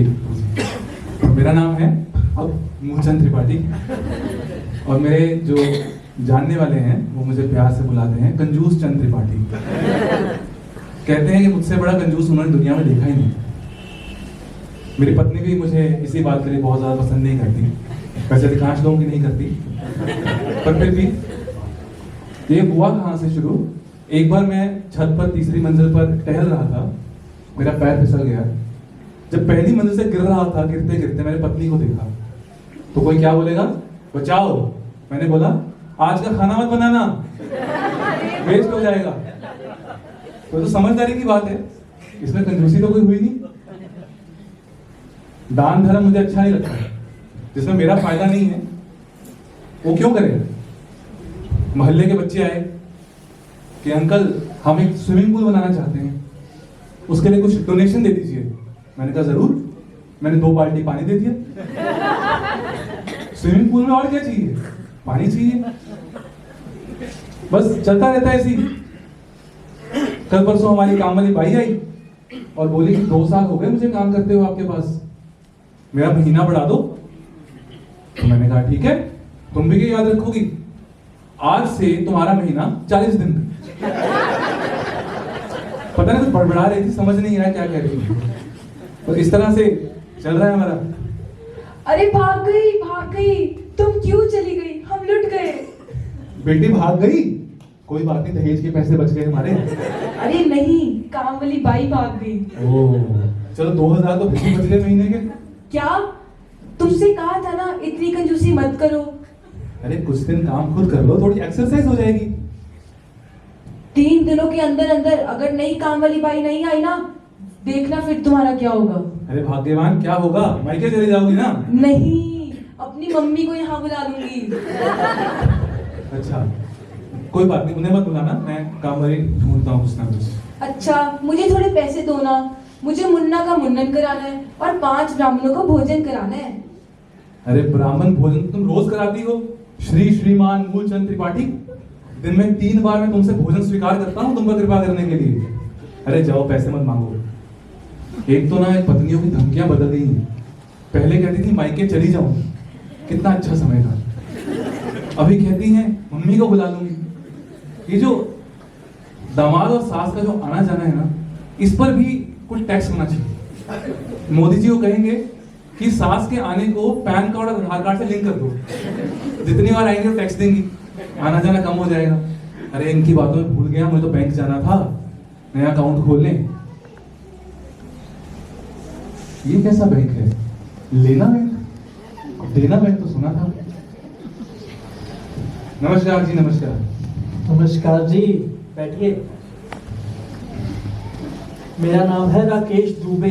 मेरा नाम है अब मूलचंद त्रिपाठी और मेरे जो जानने वाले हैं वो मुझे प्यार से बुलाते हैं कंजूस चंद त्रिपाठी। कहते हैं कि मुझसे बड़ा कंजूस उन्होंने दुनिया में देखा ही नहीं। मेरी पत्नी भी मुझे इसी बात के लिए बहुत ज़्यादा पसंद नहीं करती, वैसे अधिकांश लोगों की नहीं करती, पर फिर भी ये हुआ कहाँ से शुरू। एक बार मैं छत पर तीसरी मंजिल पर टहल रहा था, मेरा पैर फिसल गया। जब पहली मंजिल से गिर रहा था, गिरते गिरते मैंने पत्नी को देखा। तो कोई क्या बोलेगा, बचाओ। मैंने बोला आज का खाना मत बनाना, वेस्ट हो जाएगा। तो समझदारी की बात है, इसमें कंजूसी तो कोई हुई नहीं। दान धर्म मुझे अच्छा नहीं लगता, जिसमें मेरा फायदा नहीं है वो क्यों करे। मोहल्ले के बच्चे आए कि अंकल हम एक स्विमिंग पूल बनाना चाहते हैं, उसके लिए कुछ डोनेशन दे दीजिए। मैंने कहा जरूर। मैंने 2 बाल्टी पानी दे दिया। स्विमिंग पूल में और क्या चाहिए, पानी चाहिए, बस चलता रहता है ऐसी। कल परसों हमारी काम वाली बाई आई और बोली कि 2 साल हो गए मुझे काम करते हुए आपके पास, मेरा महीना बढ़ा दो। तो मैंने कहा ठीक है, तुम भी क्या याद रखोगी, आज से तुम्हारा महीना 40 दिन। पता नहीं कुछ बड़बड़ा रही थी, समझ नहीं आया क्या कह रही थी। तो इस तरह से चल रहा है हमारा। अरे भाग गई, तुम क्यों चली गई, हम लुट गए। बेटी भाग गई, कोई बात नहीं, दहेज के पैसे बच गए हमारे। अरे नहीं, काम वाली बाई भाग गई। ओह चलो 2000 तो फिर भी बच गए महीने के। क्या तुमसे कहा था ना इतनी कंजूसी मत करो। अरे कुछ दिन काम खुद कर लो, थोड़ी एक्सरसाइज हो जाएगी। 3 दिनों के अंदर अंदर अगर नई काम वाली बाई नहीं आई ना, देखना फिर तुम्हारा क्या होगा। अरे भाग्यवान क्या होगा, मायके चली जाओगी ना। नहीं, अपनी मम्मी को यहाँ बुला लूंगी। अच्छा कोई बात नहीं, उन्हें मत बुलाना, मैं काम वाली ढूंढता हूँ कुछ ना कुछ। अच्छा मुझे थोड़े पैसे दो ना, मुझे मुन्ना का मुंडन कराना है और 5 ब्राह्मणों को भोजन कराना है। अरे ब्राह्मण भोजन तुम रोज कराती हो, श्री श्रीमान मूलचंद त्रिपाठी। दिन में 3 बार मैं तुमसे भोजन स्वीकार करता हूँ तुम पर कृपा करने के लिए। अरे जाओ पैसे मत मांगो। एक तो ना एक पत्नियों की धमकियां बदल गई। पहले कहती थी मायके चली जाऊं, कितना अच्छा समय था। अभी कहती हैं मम्मी को बुला लूंगी। ये जो दामाद और सास का जो आना जाना है ना, इस पर भी कुछ टैक्स होना चाहिए। मोदी जी को कहेंगे कि सास के आने को पैन कार्ड और आधार कार्ड से लिंक कर दो, जितनी बार आएंगे वो टैक्स देंगी, आना जाना कम हो जाएगा। अरे इनकी बातों में भूल गया, मुझे तो बैंक जाना था, नया अकाउंट खोलने। ये कैसा बैंक है, लेना बैंक, देना बैंक तो सुना था। नमस्कार जी। नमस्कार। नमस्कार जी, बैठिए। मेरा नाम है राकेश दुबे,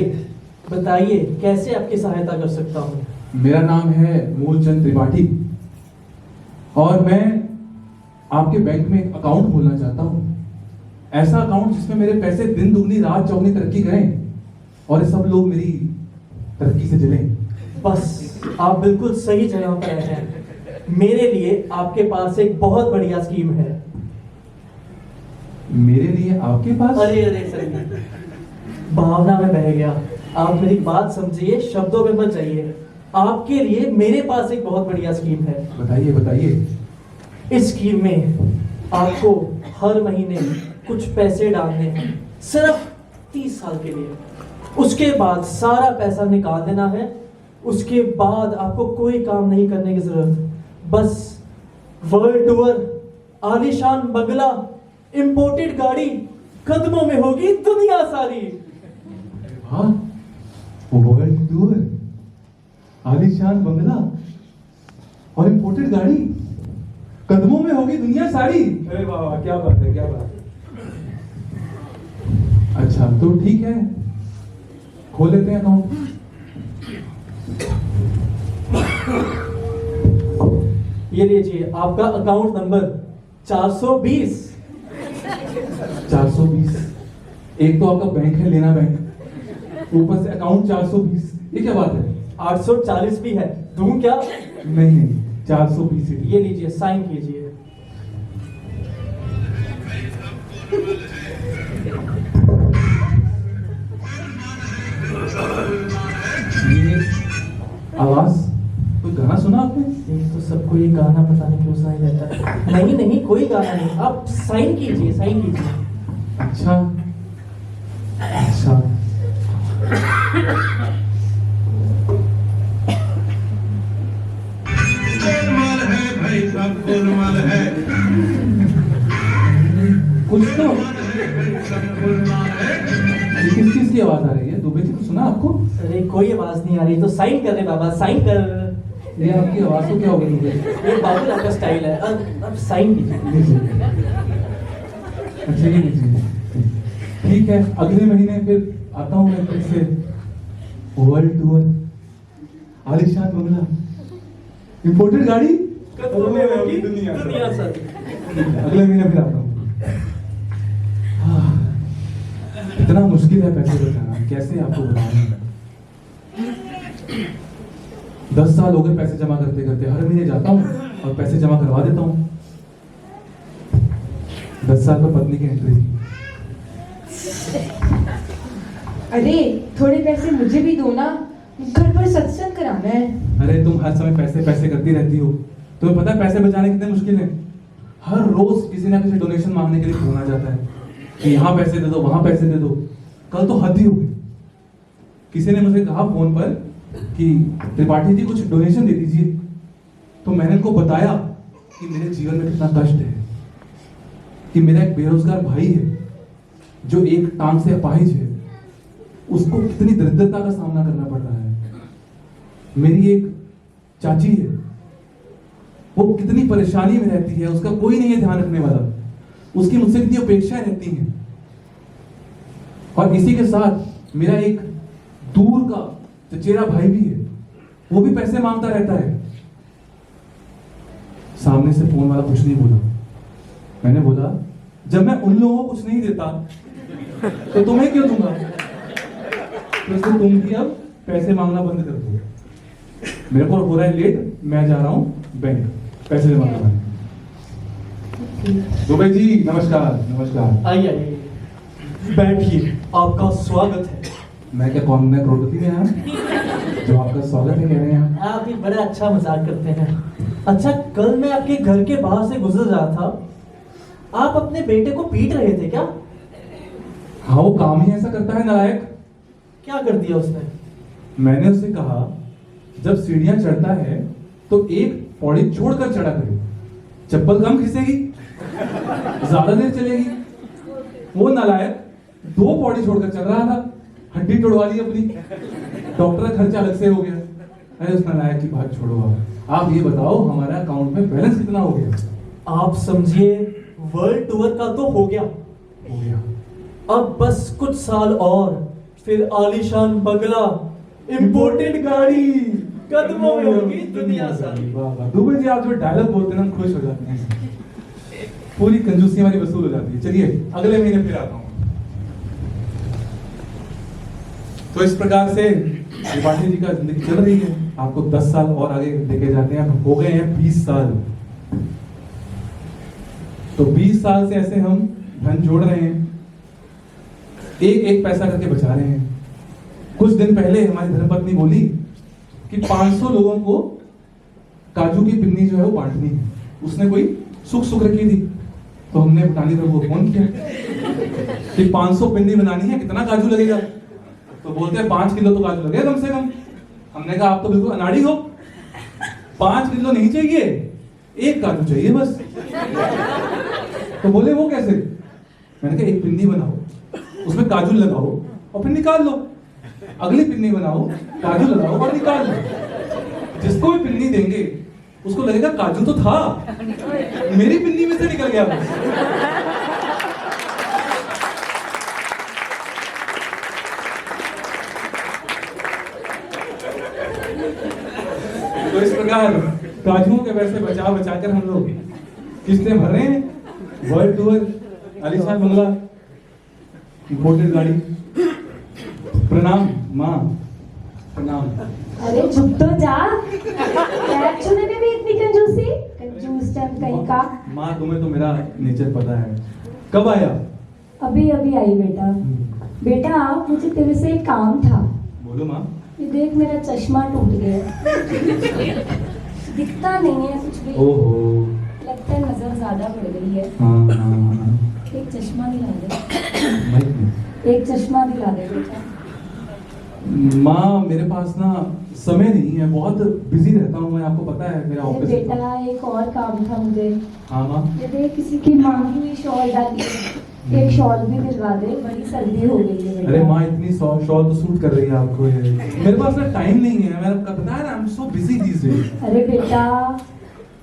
बताइए कैसे आपकी सहायता कर सकता हूँ। मेरा नाम है मूलचंद त्रिपाठी और मैं आपके बैंक में एक अकाउंट खोलना चाहता हूँ। ऐसा अकाउंट जिसमें मेरे पैसे दिन दुगनी रात चौगनी तरक्की करें और सब लोग मेरी तरक्की से जलें। बस आप बिल्कुल सही जगह पर हैं। मेरे लिए आपके पास एक बहुत बढ़िया स्कीम है। मेरे लिए आपके पास? अरे सही, भावना में बह गया। आप मेरी बात समझिए, शब्दों में मत जाइए। आपके लिए मेरे पास एक बहुत बढ़िया स्कीम है। बताइए बताइए। इस स्कीम में आपको हर महीने कुछ पैसे डालने हैं, सिर्फ 30 साल के लिए। उसके बाद सारा पैसा निकाल देना है। उसके बाद आपको कोई काम नहीं करने की जरूरत, बस वर्ल्ड टूर, आलीशान बंगला, इंपोर्टेड गाड़ी, कदमों में होगी दुनिया सारी। हाँ, वर्ल्ड टूर, आलीशान बंगला और इंपोर्टेड गाड़ी, कदमों में होगी दुनिया सारी। अरे वाह वाह, क्या बात है, क्या बात है। अच्छा तो ठीक है, खोल लेते हैं अकाउंट। ये लीजिए आपका अकाउंट नंबर 420। 420, एक तो आपका बैंक है लेना बैंक, ऊपर से अकाउंट 420, ये क्या बात है। 840 भी है, दूं क्या? नहीं 420। ये लीजिए, साइन कीजिए। आवाज, कोई गाना सुना आपने? एक तो सबको ये गाना पता नहीं क्यों सुनाई देता है। नहीं नहीं, कोई गाना नहीं, आप साइन कीजिए, साइन कीजिए। अच्छा अच्छा, गोलमाल है भाई सब, गोलमाल है, कुछ तो सब गोलमाल है। ये किस चीज की आवाज आ रही है? दुबे जी को सुना आपको? अरे कोई आवाज नहीं आ रही तो साइन कर दे बाबा, साइन कर। ये आपकी आवाज को क्या हो गई दुबे? ये बाबू आपका स्टाइल है, अब साइन कीजिए। लीजिए। अच्छा ये लीजिए, ठीक है। अगले महीने फिर आता हूँ मैं फिर से। वर्ल्ड टूर, आलिशान बंगला, इंपोर्टेड गाड़ी, दुनिया सर। अगले महीने फिर आता हूँ। इतना मुश्किल है पैसे बचाना, कैसे आपको बताऊं। 10 साल हो गए पैसे जमा करते करते, हर महीने जाता हूँ और पैसे जमा करवा देता हूँ। 10 साल पर पत्नी की एंट्री थी। अरे थोड़े पैसे मुझे भी दो ना, घर पर सत्संग कराना है। अरे तुम हर समय पैसे पैसे करती रहती हो, तुम्हें पता है पैसे बचाने कितने मुश्किल हैं। हर रोज किसी ना किसी डोनेशन मांगने के लिए फोन आ जाता है कि यहाँ पैसे दे दो, वहां पैसे दे दो। कल तो हद ही हो गई, किसी ने मुझे कहा फोन पर कि त्रिपाठी जी कुछ डोनेशन दे दीजिए। तो मैंने उनको बताया कि मेरे जीवन में कितना कष्ट है, कि मेरा एक बेरोजगार भाई है जो एक टांग से अपाहिज है, उसको कितनी दरिद्रता का सामना करना पड़ रहा है। मेरी एक चाची है, वो कितनी परेशानी में रहती है, उसका कोई नहीं है ध्यान रखने वाला, उसकी मुझसे कितनी अपेक्षाएं रहती हैं। और इसी के साथ मेरा एक दूर का चचेरा भाई भी है, वो भी पैसे मांगता रहता है। सामने से फोन वाला कुछ नहीं बोला। मैंने बोला जब मैं उन लोगों को कुछ नहीं देता तो तुम्हें क्यों दूंगा? तो इसलिए तुम भी अब पैसे मांगना बंद कर दो। मेरे को हो रहा है लेट, मैं जा रहा हूं बैंक पैसे जमा करवाने। दुबे जी नमस्कार। नमस्कार, आइए आइए, बैठिए, आपका स्वागत है। मैं क्या कौन मैं करोड़पति में आया जो आपका स्वागत है कह रहे हैं? आप भी बड़ा अच्छा मजाक करते हैं। अच्छा, कल मैं आपके घर के बाहर से गुजर रहा था, आप अपने बेटे को पीट रहे थे क्या? हाँ, वो काम ही ऐसा करता है नालायक। क्या कर दिया उसने? मैंने उससे कहा जब सीढ़ियां चढ़ता है तो एक पौड़ी छोड़कर चढ़ा करे, चप्पल कम खिसेगी, ज्यादा देर चलेगी। वो नालायक 2 पौड़ी छोड़कर चल रहा था, हड्डी तोड़वा ली अपनी, डॉक्टर का खर्चा अलग से हो गया। अरे उस नालायक की बात छोड़ो, आप ये बताओ हमारा अकाउंट में बैलेंस कितना हो गया? आप समझिए वर्ल्ड टूर का तो हो गया, अब बस कुछ साल और, फिर आलीशान बंगला, इंपोर्टेड गाड़ी, कदमों में होगी दुनिया सारी। वाह वाह, दुबे जी आप जो डायलॉग बोलते हैं ना, हम खुश हो जाते हैं, पूरी कंजूसी हमारी वसूल हो जाती है। चलिए अगले महीने फिर आता हूँ। तो इस प्रकार से त्रिपाठी जी का जिंदगी चल रही है। आपको 10 साल और आगे लेके जाते हैं, अब हो गए हैं 20 साल। तो 20 साल से ऐसे हम धन जोड़ रहे हैं, एक एक पैसा करके बचा रहे हैं। कुछ दिन पहले हमारी धर्मपत्नी बोली कि 500 लोगों को काजू की पिन्नी जो है वो बांटनी है। उसने कोई सुख सुख रखी थी, तो हमने भूटानी धर्म को फोन किया कि 500 पिन्नी बनानी है, कितना काजू लगेगा? तो बोलते हैं 5 किलो तो काजू लगेगा कम से कम। हमने कहा आप तो बिल्कुल अनाड़ी हो, 5 किलो नहीं चाहिए, 1 काजू चाहिए बस। तो बोले वो कैसे? मैंने कहा एक पिन्नी बनाओ, उसमें काजू लगाओ और फिर निकाल लो। अगली पिन्नी बनाओ, काजू लगाओ और निकाल लो। जिसको भी पिन्नी देंगे उसको लगेगा काजू तो था, मेरी पिन्नी में से निकल गया बस। तो इस प्रकार काजुओं के पैसे बचा बचाकर हम लोग किस्तें भर रहे हैं। वर्ल्ड टूर, आलीशान बंगला, इंपोर्टेड गाड़ी। प्रणाम माँ, प्रणाम। अरे चुप तो जा, पैर छूने में भी इतनी कंजूसी, कंजूस टन कहीं का। माँ तुम्हें तो मेरा नेचर पता है। कब आया? अभी अभी आई बेटा। बेटा मुझे तेरे से एक काम था। बोलो माँ। ये देख मेरा चश्मा टूट गया। दिखता नहीं है कुछ भी। ओहो। लगता है नजर ज्यादा बढ़ गई है। हाँ। एक चश्मा दिला दे। माइक में। एक चश्मा दिला दे बेटा। माँ मेरे पास ना समय नहीं है, बहुत बिजी रहता हूँ मैं, आपको पता है मेरा अरे ऑफिस। बेटा एक और काम था मुझे। हाँ माँ। ये देख किसी की मांगी हुई शॉल डाली है। एक शॉल भी दिलवा दे, बड़ी सर्दी हो गई है बेटा। अरे माँ इतनी शॉल तो सूट कर रही है आपको ये। मेरे पास ना टाइम नहीं है, मैंने आपको बताया ना, I am so busy these days. अरे बेटा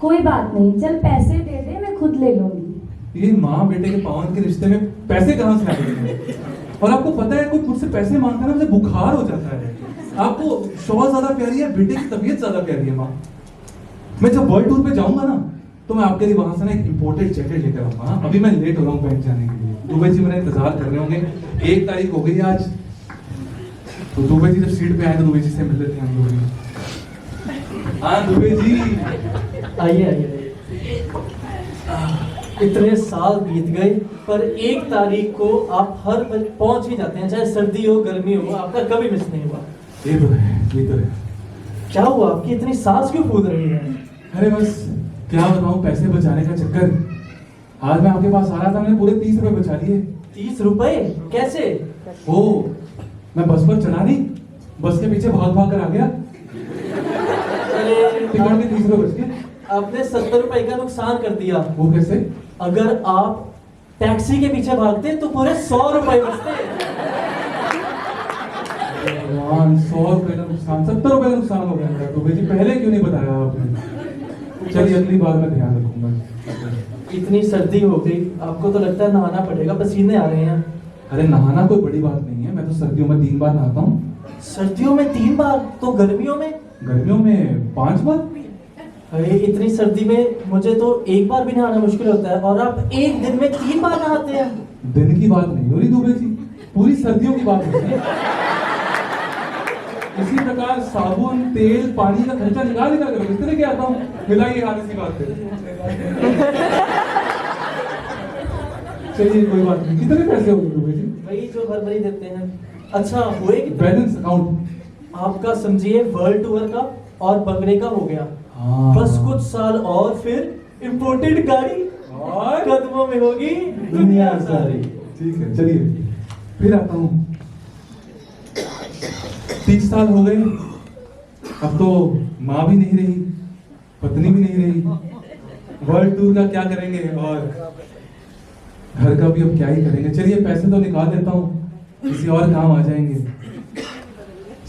कोई बात नहीं, चल पैसे दे दे, मैं खुद ले लूंगी। ये माँ बेटे के पावन के रिश्ते में पैसे कहाँ से आएंगे? और आपको पता है कोई मुझसे पैसे मांगता है ना, मुझे बुखार हो जाता है। आपको शॉल ज्यादा प्यारी है, बेटे की तबीयत ज्यादा प्यारी है माँ। मैं जब वर्ल्ड टूर पे जाऊंगा ना, तो मैं आपके लिए वहां से ना एक इम्पोर्टेड जैकेट लेकर आऊंगा। हाँ? अभी मैं लेट हो रहा हूँ बैंक जाने के लिए। दुबे जी मेरा इंतजार कर रहे होंगे। 1 तारीख हो गई आज, तो दुबे जी जब सीट पे आए तो दुबे जी से मिल लेते हैं हम लोग भी। हाँ दुबे जी। आइए आइए। इतने साल बीत गए, पर 1 तारीख को आप हर पहुंच ही जाते हैं, चाहे सर्दी हो गर्मी हो, आपका कभी मिस नहीं हुआ। ये तो है, ये तो है। क्या हुआ, आपकी इतनी सांस क्यों फूल रही है? अरे बस क्या बताऊं, पैसे बचाने का चक्कर। आज मैं आपके पास आ रहा था, मैंने पूरे 30 रुपए बचा लिए। 30 रुपए कैसे? ओ, मैं बस पर चढ़ा नहीं, बस के पीछे भाग कर आ गया। अरे टिकट के 30 रुपए बच गए। आपने 70 रुपए का नुकसान कर दिया। वो कैसे? अगर आप टैक्सी के पीछे भागते तो पूरे 100 रुपए बचते। भगवान, 100 रुपए का नुकसान, 70 रुपए का नुकसान हो गया मेरा। तो भाई जी पहले क्यों नहीं बताया आपने? चलिए अगली बार मैं ध्यान रखूंगा। इतनी सर्दी हो गई, आपको तो लगता है नहाना पड़ेगा, पसीने आ रहे हैं। अरे नहाना कोई बड़ी बात नहीं है, मैं तो सर्दियों में 3 बार नहाता हूँ। सर्दियों में 3 बार, तो गर्मियों में? गर्मियों में 5 बार। अरे इतनी सर्दी में मुझे तो 1 बार भी नहाना मुश्किल होता है, और आप एक दिन में 3 बार नहाते हैं। दिन की बात नहीं हो रही दुबे जी, पूरी सर्दियों की बात हो रही है। इसी प्रकार साबुन तेल पानी का खर्चा निकाल कर इस तरह के आता हूँ, मिलाइए हाथ इसी बात पे। चलिए कोई बात नहीं। कितने पैसे हो गए दुबे जी? वही जो हर महीने देते हैं। अच्छा हुए कितने? बैलेंस अकाउंट आपका समझिए वर्ल्ड टूर का और बंगले का हो गया। हाँ। बस कुछ साल और फिर इंपोर्टेड गाड़ी और कदमों में होगी दुनिया सारी। ठीक है चलिए फिर आता हूँ। 30 साल हो गए, अब तो माँ भी नहीं रही, पत्नी भी नहीं रही, वर्ल्ड टूर का क्या करेंगे और घर का भी अब क्या ही करेंगे। चलिए पैसे तो निकाल देता हूँ, किसी और काम आ जाएंगे।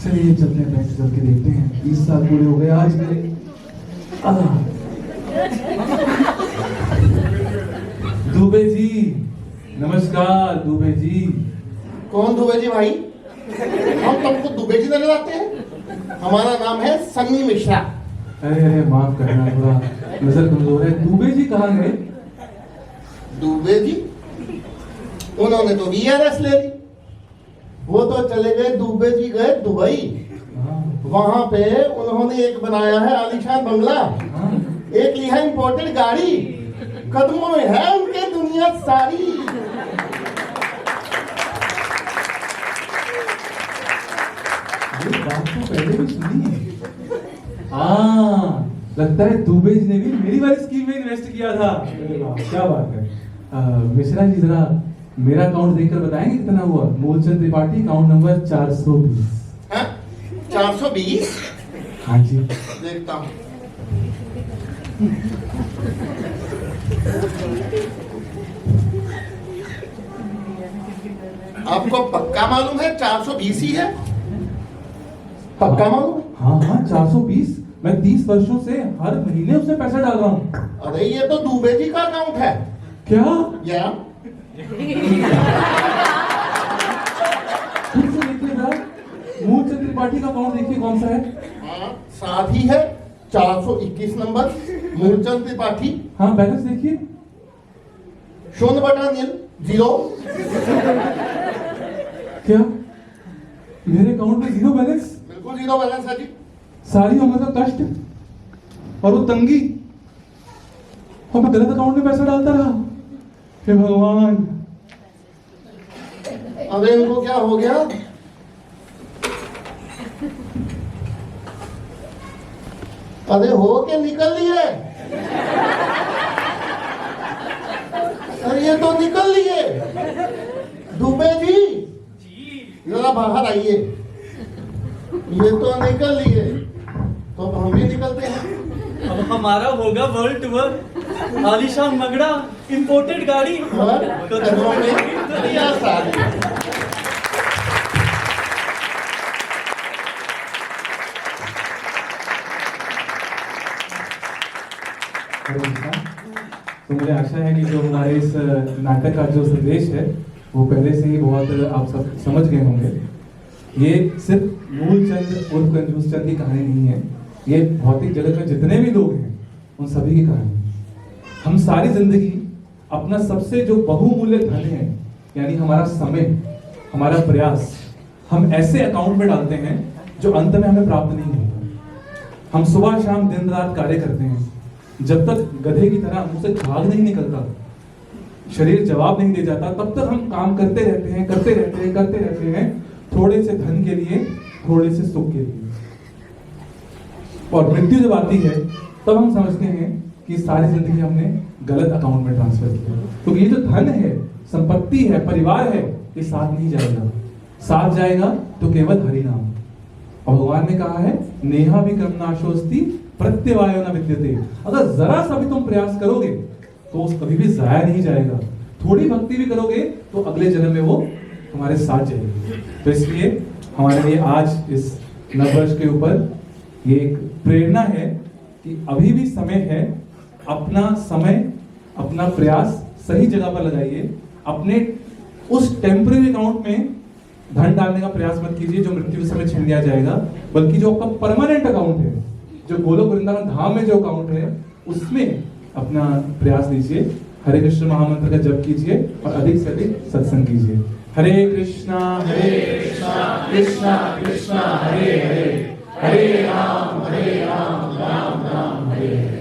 चलिए चलते हैं बैंक चल के देखते हैं। 30 साल पूरे हो गए आज मेरे। दुबे जी नमस्कार। दुबे जी कौन दुबे जी भाई? हम तुमको दुबे जी नजर आते हैं? हमारा नाम है सन्नी मिश्रा। अरे माफ करना, थोड़ा नजर कमजोर है। दुबे जी कहाँ गए? दुबे जी उन्होंने तो वीआरएस ले ली, वो तो चले गए। दुबे जी गए दुबई, वहां पे उन्होंने एक बनाया है आलीशान बंगला, एक ली है इंपोर्टेड गाड़ी, कदमों में है उनके दुनिया सारी। ये बात तो पहले भी सुनी है। हाँ लगता है दुबे जी ने भी मेरी वाली स्कीम में इन्वेस्ट किया था। अरे वाह, क्या बात है। मिश्रा जी जरा मेरा अकाउंट देखकर बताएंगे कितना हुआ? Moolchand Tripathi, account number 420। 420? हाँ जी देखता हूँ। आपको पक्का मालूम है 420 ही है? पक्का मालूम? हाँ हाँ 420। मैं 30 वर्षों से हर महीने उसमें पैसा डाल रहा हूँ। अरे ये तो दुबे जी का अकाउंट है। क्या? या फिर से देखिए जरा, मूलचंद त्रिपाठी का अकाउंट देखिए कौन सा है। हाँ, साथ ही है 421 नंबर मूलचंद त्रिपाठी। हाँ बैलेंस देखिए। 0/0। क्या मेरे अकाउंट में 0 बैलेंस? बिल्कुल 0 बैलेंस है जी। सारी उम्र का कष्ट और वो तंगी, और मैं गलत अकाउंट में पैसा डालता रहा। हे भगवान। अबे इनको क्या हो गया? अरे हो के निकल लिए। अरे ये तो निकल लिए। दुबे जी जरा बाहर आइए। ये तो निकल लिए, तो अब हम भी निकलते हैं। अब हमारा होगा वर्ल्ड टूर, आलीशान मगड़ा, इंपोर्टेड गाड़ी। और कदमों में दुनिया सारी। हरे कृष्णा। तो मुझे आशा है कि जो हमारे इस नाटक का जो संदेश है वो पहले से ही बहुत आप सब समझ गए होंगे। ये सिर्फ मूलचंद उर्फ कंजूस चंद की कहानी नहीं है, ये भौतिक जगत में जितने भी लोग हैं उन सभी की कहानी। हम सारी जिंदगी अपना सबसे जो बहुमूल्य धन है, यानी हमारा समय, हमारा प्रयास, हम ऐसे अकाउंट में डालते हैं जो अंत में हमें प्राप्त नहीं होता। हम सुबह शाम दिन रात कार्य करते हैं, जब तक गधे की तरह मुंह से झाग नहीं निकलता, शरीर जवाब नहीं दे जाता, तब तक हम काम करते रहते हैं, करते रहते हैं, थोड़े से धन के लिए, थोड़े से सुख के लिए। और मृत्यु जब आती है तब हम समझते हैं कि सारी जिंदगी हमने गलत अकाउंट में ट्रांसफर किया। तो ये जो धन है, संपत्ति है, परिवार है, ये साथ नहीं जाएगा। साथ जाएगा तो केवल हरि नाम। और भगवान ने कहा है, नेहा विक्रम नाशोस्ति प्रत्यवायो न विद्यते। अगर जरा सा भी तुम प्रयास करोगे तो उस कभी भी जाया नहीं जाएगा। थोड़ी भक्ति भी करोगे तो अगले जन्म में वो तुम्हारे साथ जाएगी। तो इसलिए हमारे लिए आज इस नववर्ष के ऊपर ये एक प्रेरणा है कि अभी भी समय है, अपना समय, अपना प्रयास सही जगह पर लगाइए। अपने उस टेम्परेरी अकाउंट में धन डालने का प्रयास मत कीजिए जो मृत्यु के समय छीन लिया जाएगा, बल्कि जो आपका परमानेंट अकाउंट है, जो गोलोक वृंदावन धाम में जो अकाउंट है, उसमें अपना प्रयास दीजिए। हरे कृष्ण महामंत्र का जप कीजिए और अधिक से अधिक सत्संग कीजिए। हरे कृष्णा कृष्णा कृष्णा हरे हरे, हरे राम राम राम हरे हरे।